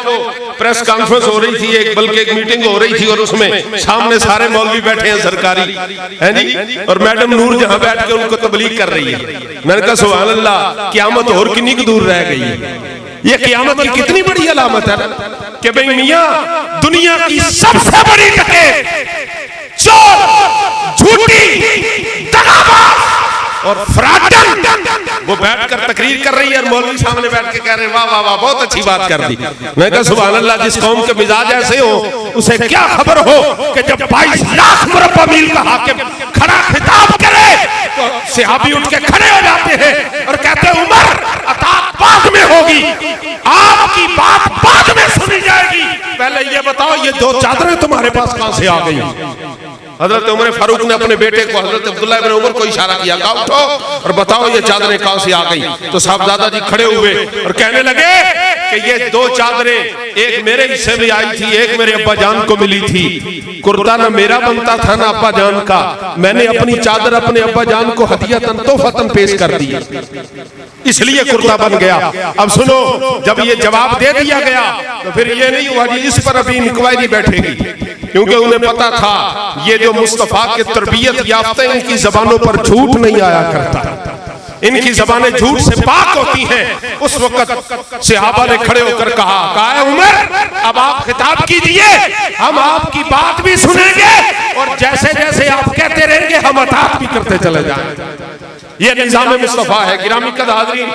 वो press conference हो रही थी, एक बल्कि एक मीटिंग हो रही थी और उसमें सामने सारे मौलवी बैठे हैं सरकारी, हैं जी, और मैडम नूर जहां बैठ के उनको तबलीग कर रही है। मैंने कहा सुभान अल्लाह, क़यामत और कितनी दूर रह गई है। ये क़यामत की कितनी बड़ी अलामत है कि भाई मियां दुनिया की सबसे बड़ी डकैत, चोर, झूठी, दगाबाज और फ्रॉडन वो बैठकर तकरीर कर रही है और मौलवी सामने बैठ के कह रहे हैं वाह वाह वाह बहुत अच्छी बात कर दी। मैं कहा सुभान अल्लाह, जिस कौम के मिजाज ऐसे हो उसे क्या खबर हो कि जब 22 लाख मुरब्बा मील का हाकिम खड़ा खिताब करे तो सहाबी उठ के खड़े हो जाते हैं और कहते हैं उमर अताअत बाद में होगी, आपकी बात बाद में सुनी जाएगी, पहले ये बताओ ये दो चादरें तुम्हारे पास कहां से आ गई। हजरत उमर फारूक ने अपने बेटे को हजरत अब्दुल्लाह इब्न उमर को इशारा किया, कहा उठो और बताओ ये चादरें कहां से आ गई। तो साहबजादा जी खड़े हुए और कहने लगे कि ये दो चादरें एक मेरे हिस्से में आई थी, एक मेरे अब्बा जान को मिली थी। कुर्ता ना मेरा बनता था ना अब्बा जान का, मैंने अपनी चादर अपने अब्बा जान को हदियतन तोहफतन पेश कर दी, इसलिए कुर्ता बन गया। अब सुनो, जब ये जवाब दे दिया गया तो फिर ये नहीं हुआ जी इस पर अभी इंक्वायरी बैठेगी, क्योंकि उन्हें पता था ये जो मुस्तफा के तरबियत याफ्ता इनकी जबानों पर झूठ नहीं आया करता, इनकी जबानें झूठ से पाक होती हैं। उस वक्त सहाबा ने खड़े होकर कहा उमर अब आप खिताब कीजिए, हम आपकी बात भी सुनेंगे और जैसे जैसे आप कहते रहेंगे हम अताअत भी करते चले जाएंगे। ये निज़ाम मुस्तफा है। गिरामी कद हाज़रीन।